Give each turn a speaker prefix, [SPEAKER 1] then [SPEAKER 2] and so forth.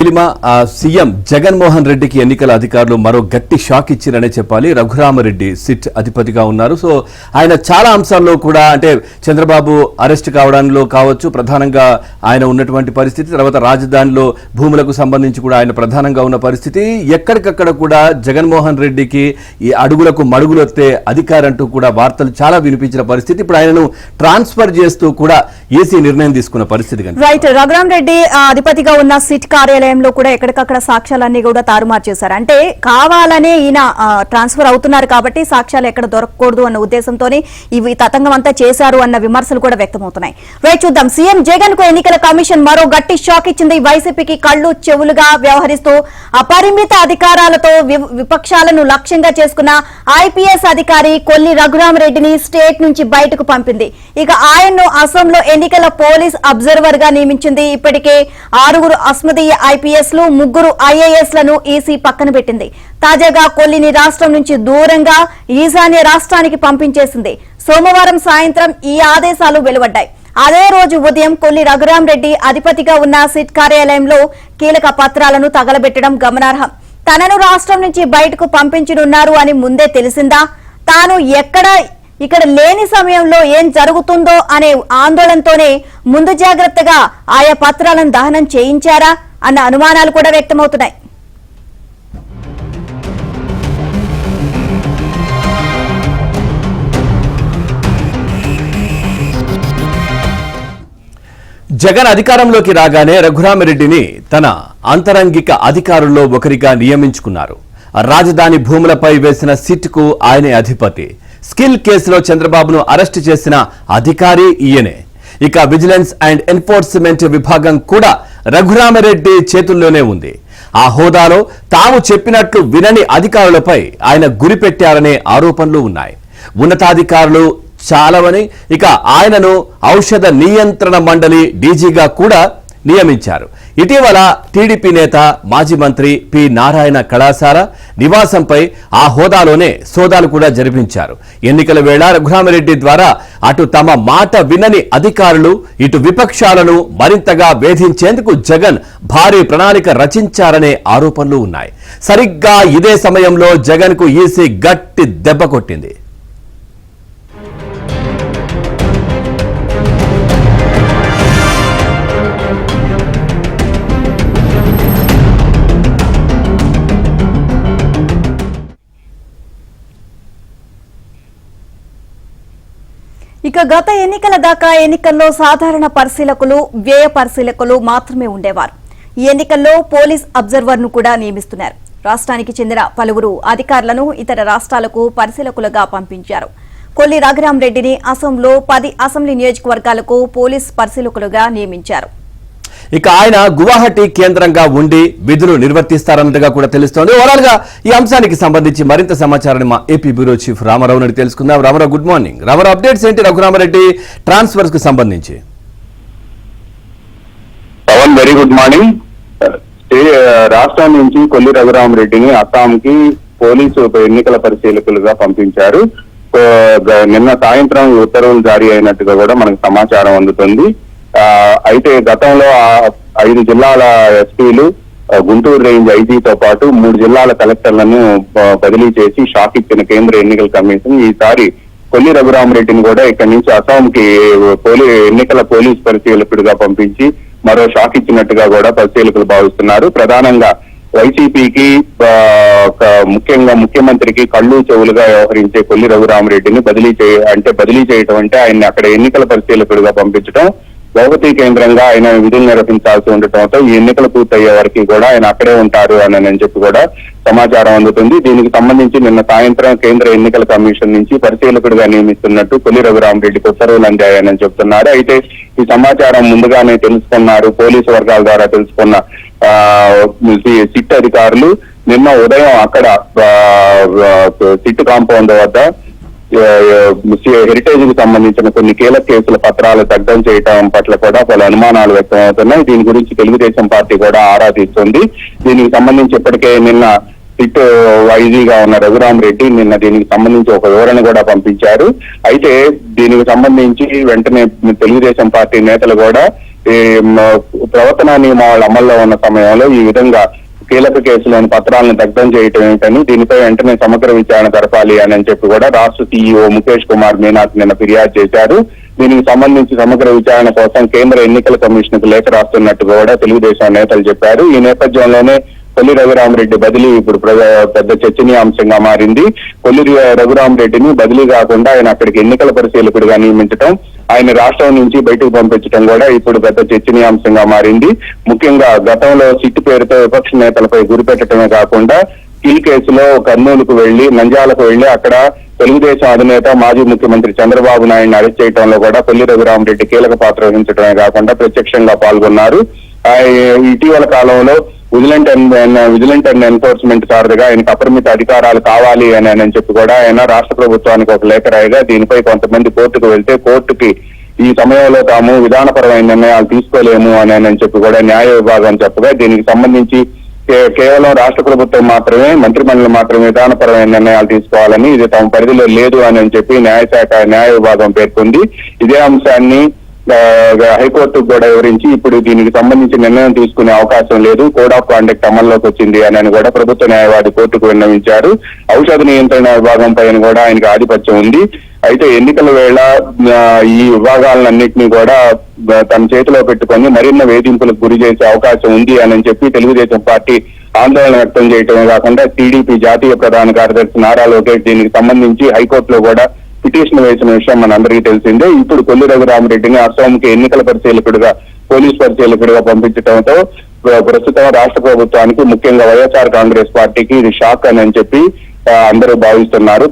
[SPEAKER 1] CM Jaganmohan రెడ్డికి ఎన్నికల అధికారులు మరో గట్టి షాక్ ఇచ్చారనే చెప్పాలి. రఘురామరెడ్డి సిట్ అధిపతిగా ఉన్నారు. సో ఆయన చాలా అంశాల్లో కూడా అంటే చంద్రబాబు అరెస్ట్ కావడంలో కావచ్చు, ప్రధానంగా ఆయన ఉన్నటువంటి పరిస్థితి, తర్వాత రాజధానిలో భూములకు సంబంధించి కూడా ఆయన ప్రధానంగా ఉన్న పరిస్థితి, ఎక్కడికక్కడ కూడా జగన్మోహన్ రెడ్డికి ఈ అడుగులకు మడుగులొత్తే అధికారంటూ కూడా వార్తలు చాలా వినిపించిన పరిస్థితి. ఇప్పుడు ఆయనను ట్రాన్స్ఫర్ చేస్తూ కూడా ఈసీ నిర్ణయం తీసుకున్న పరిస్థితి.
[SPEAKER 2] రైట్, రఘురామరెడ్డి అధిపతిగా ఉన్న సిట్ కార్యాలయంలో కూడా ఎక్కడికక్కడ సాక్ష్యాలన్నీ కూడా తారుమారు చేశారు. అంటే కావాలనే ఈయన ట్రాన్స్ఫర్ అవుతున్నారు కాబట్టి సాక్ష్యాలు ఎక్కడ దొరకకూడదు అన్న ఉద్దేశంతోనే ఇవి తతంగం అంతా చేశారు అన్న విమర్శలు కూడా వ్యక్తమవుతున్నాయి. రైట్, చూద్దాం. సీఎం జగన్ కు ఎన్నికల కమిషన్ మరో గట్టి షాక్ ఇచ్చింది. వైసీపీకి కళ్ళు చెవులుగా వ్యవహరిస్తూ అపరిమిత అధికారాలతో విపక్షాలను లక్ష్యంగా చేసుకున్న ఐపీఎస్ అధికారి కొల్లి రఘురామరెడ్డిని స్టేట్ నుంచి బయటకు పంపింది. ఇక ఆయన్ను అసోంలో ఎన్నికల పోలీస్ అబ్జర్వర్ గా నియమించింది. ఇప్పటికే 6 అస్మదీయ ఐపీఎస్ లు, 3 ఐఏఎస్ లను ఈసీ పక్కన పెట్టింది. తాజాగా కొల్లిని రాష్ట్రం నుంచి దూరంగా ఈశాన్య రాష్ట్రానికి పంపించేసింది. సోమవారం సాయంత్రం ఈ ఆదేశాలు వెలువడ్డాయి. అదే రోజు ఉదయం కొల్లి రఘురామరెడ్డి అధిపతిగా ఉన్న సిట్ కార్యాలయంలో కీలక పత్రాలను తగలబెట్టడం గమనార్హం. తనను రాష్ట్రం నుంచి బయటకు పంపించనున్నారు అని ముందే తెలిసిందా? తాను ఇక్కడ లేని సమయంలో ఏం జరుగుతుందో అనే ఆందోళనతోనే ముందు జాగ్రత్తగా ఆయా పత్రాలను దహనం చేయించారా అన్న అనుమానాలు కూడా వ్యక్తమవుతున్నాయి.
[SPEAKER 1] జగన్ అధికారంలోకి రాగానే రఘురామరెడ్డిని తన అంతరంగిక అధికారుల్లో ఒకరిగా నియమించుకున్నారు. రాజధాని భూములపై వేసిన సిట్కు ఆయనే అధిపతి. స్కిల్ కేసులో చంద్రబాబును అరెస్టు చేసిన అధికారి ఈయనే. ఇక విజిలెన్స్ అండ్ ఎన్ఫోర్స్మెంట్ విభాగం కూడా రఘురామరెడ్డి చేతుల్లోనే ఉంది. ఆ హోదాలో తాము చెప్పినట్లు వినని అధికారులపై ఆయన గురిపెట్టారనే ఆరోపణలు ఉన్నాయి. ఉన్నతాధికారులు చాలావని ఇక ఆయనను ఔషధ నియంత్రణ మండలి డీజీగా కూడా నియమించారు. ఇటీవల టీడీపీ నేత మాజీ మంత్రి పి నారాయణ కళాశాల నివాసంపై ఆ హోదాలోనే సోదాలు కూడా జరిపించారు. ఎన్నికల వేళ రఘురామరెడ్డి ద్వారా అటు తమ మాట వినని అధికారులు, ఇటు విపక్షాలను మరింతగా వేధించేందుకు జగన్ భారీ ప్రణాళిక రచించారనే ఆరోపణలు ఉన్నాయి. సరిగ్గా ఇదే సమయంలో జగన్ కు ఈసీ గట్టి దెబ్బ కొట్టింది.
[SPEAKER 2] ఇక గత ఎన్నికల దాకా ఎన్నికల్లో సాధారణ పరిశీలకులు, వ్యయ పరిశీలకులు మాత్రమే ఉండేవారు. ఈ ఎన్నికల్లో పోలీస్ అబ్జర్వర్ ను కూడా నియమిస్తున్నారు. రాష్ట్రానికి చెందిన పలువురు అధికారులను ఇతర రాష్ట్రాలకు పరిశీలకులుగా పంపించారు. కొల్లి రఘురామరెడ్డిని అసోంలో 10 అసెంబ్లీ నియోజకవర్గాలకు పోలీస్ పరిశీలకులుగా నియమించారు.
[SPEAKER 1] ఇక ఆయన గువాహటి కేంద్రంగా ఉండి విధులు నిర్వర్తిస్తారన్నట్టుగా కూడా తెలుస్తోంది. ఓవరాల్ గా ఈ అంశానికి సంబంధించి మరింత సమాచారాన్ని మా ఏపీ బ్యూరో చీఫ్ రామారావు నుండి తెలుసుకుందాం. Rama Rao, good morning. Rama Rao, updates ఏంటి రఘురామరెడ్డి ట్రాన్స్ఫర్స్ కు సంబంధించి?
[SPEAKER 3] Very good morning. రాష్ట్రం నుంచి కొల్లి రఘురామరెడ్డిని అస్సాంకి పోలీసు ఎన్నికల పరిశీలకులుగా పంపించారు. నిన్న సాయంత్రం ఉత్తర్వులు జారీ అయినట్టుగా కూడా మనకు సమాచారం అందుతుంది. అయితే గతంలో 5 జిల్లాల ఎస్పీలు, గుంటూరు రేంజ్ ఐజీతో పాటు 3 జిల్లాల కలెక్టర్లను బదిలీ చేసి షాక్ ఇచ్చిన కేంద్ర ఎన్నికల కమిషన్ ఈసారి కొల్లి రఘురామరెడ్డిని కూడా ఇక్కడి నుంచి అస్సాంకి ఎన్నికల పోలీస్ పరిశీలకుడిగా పంపించి మరో షాక్ ఇచ్చినట్టుగా కూడా పరిశీలకులు భావిస్తున్నారు. ప్రధానంగా వైసీపీకి ముఖ్యంగా ముఖ్యమంత్రికి కళ్ళు చెవులుగా వ్యవహరించే కొల్లి రఘురామరెడ్డిని బదిలీ చేయటం అంటే ఆయన్ని అక్కడ ఎన్నికల పరిశీలకుడిగా పంపించడం, గౌహతి కేంద్రంగా ఆయన విధులు నిర్వహించాల్సి ఉండటంతో ఈ ఎన్నికలు పూర్తయ్యే వరకు కూడా ఆయన అక్కడే ఉంటారు అని చెప్పి కూడా సమాచారం అందుతుంది. దీనికి సంబంధించి నిన్న సాయంత్రం కేంద్ర ఎన్నికల కమిషన్ నుంచి పరిశీలకుడిగా నియమిస్తున్నట్టు కొల్లి రఘురామరెడ్డికి ఉత్తర్వులు అందాయని చెప్తున్నారు. అయితే ఈ సమాచారం ముందుగానే తెలుసుకున్నారు. పోలీసు వర్గాల ద్వారా తెలుసుకున్న సిట్ అధికారులు నిన్న ఉదయం అక్కడ సిట్ కాంపౌండ్ వద్ద హెరిటేజ్ కు సంబంధించిన కొన్ని కీలక కేసుల పత్రాలు దగ్ధం చేయటం పట్ల కూడా పలు అనుమానాలు వ్యక్తమవుతున్నాయి. దీని గురించి తెలుగుదేశం పార్టీ కూడా ఆరా తీస్తుంది. దీనికి సంబంధించి ఇప్పటికే నిన్న సిట్ వైజీగా ఉన్న రఘురామ్ రెడ్డి నిన్న దీనికి సంబంధించి ఒక వివరణ కూడా పంపించారు. అయితే దీనికి సంబంధించి వెంటనే తెలుగుదేశం పార్టీ నేతలు కూడా ఈ ప్రవర్తనా నియమావళి అమల్లో ఉన్న సమయంలో ఈ విధంగా కీలక కేసులోని పత్రాలను దగ్ధం చేయటం ఏమిటని, దీనిపై వెంటనే సమగ్ర విచారణ జరపాలి అని చెప్పి కూడా రాష్ట్ర సీఈఓ ముఖేష్ కుమార్ మీనాకు నిన్న ఫిర్యాదు చేశారు. దీనికి సంబంధించి సమగ్ర విచారణ కోసం కేంద్ర ఎన్నికల కమిషన్ కు లేఖ రాస్తున్నట్టు కూడా తెలుగుదేశం నేతలు చెప్పారు. ఈ నేపథ్యంలోనే కొల్లి రఘురామరెడ్డి బదిలీ ఇప్పుడు పెద్ద చర్చనీయాంశంగా మారింది. కొల్లి రఘురామరెడ్డిని బదిలీ కాకుండా ఆయన అక్కడికి ఎన్నికల పరిశీలకుడిగా నియమించడం, ఆయన రాష్ట్రం నుంచి బయటకు పంపించడం కూడా ఇప్పుడు పెద్ద చర్చనీయాంశంగా మారింది. ముఖ్యంగా గతంలో సిట్ పేరుతో విపక్ష నేతలపై గురిపెట్టడమే కాకుండా స్కిల్ కేసులో కర్నూలుకు వెళ్లి, నంద్యాలకు వెళ్లి అక్కడ తెలుగుదేశం అధినేత మాజీ ముఖ్యమంత్రి చంద్రబాబు నాయుడిని అరెస్ట్ చేయడంలో కూడా కొల్లి రఘురామరెడ్డి కీలక పాత్ర వహించడమే కాకుండా ప్రత్యక్షంగా పాల్గొన్నారు. ఇటీవల కాలంలో విజిలెంట్ అండ్ ఎన్ఫోర్స్మెంట్ సారథిగా ఆయనకు అపరిమిత అధికారాలు కావాలి అని చెప్పి కూడా ఆయన రాష్ట్ర ప్రభుత్వానికి ఒక లేఖ రాయగా, దీనిపై కొంతమంది కోర్టుకు వెళ్తే కోర్టుకి ఈ సమయంలో తాము విధానపరమైన నిర్ణయాలు తీసుకోలేము అని చెప్పి కూడా న్యాయ విభాగం చెప్పగా, దీనికి సంబంధించి కేవలం రాష్ట్ర ప్రభుత్వం మాత్రమే, మంత్రిమండలి మాత్రమే విధానపరమైన నిర్ణయాలు తీసుకోవాలని, ఇది తమ పరిధిలో లేదు అని చెప్పి న్యాయ విభాగం పేర్కొంది. ఇదే అంశాన్ని హైకోర్టుకు కూడా వివరించి ఇప్పుడు దీనికి సంబంధించి నిర్ణయం తీసుకునే అవకాశం లేదు, కోడ్ ఆఫ్ కాండక్ట్ అమల్లోకి వచ్చింది అని కూడా ప్రభుత్వ న్యాయవాది కోర్టుకు విన్నవించారు. ఔషధ నియంత్రణ విభాగం పైన కూడా ఆయనకు ఆధిపత్యం ఉంది. అయితే ఎన్నికల వేళ ఈ విభాగాలన్నింటినీ కూడా తన చేతిలో పెట్టుకొని మరిన్న వేధింపులకు గురి చేసే అవకాశం ఉంది అని చెప్పి తెలుగుదేశం పార్టీ ఆందోళన వ్యక్తం చేయటమే కాకుండా టీడీపీ జాతీయ ప్రధాన కార్యదర్శి నారా లోకేష్ దీనికి సంబంధించి హైకోర్టులో కూడా పిటిషన్ వేసిన విషయం మనందరికీ తెలిసిందే. ఇప్పుడు కొల్లి రఘురామరెడ్డిని అస్సాంకి ఎన్నికల పరిశీలకుడిగా, పోలీస్ పరిశీలకుడిగా పంపించడంతో ప్రస్తుతం రాష్ట్ర ప్రభుత్వానికి, ముఖ్యంగా వైఎస్ఆర్ కాంగ్రెస్ పార్టీకి ఇది షాక్ అని చెప్పి అందరూ భావిస్తున్నారు.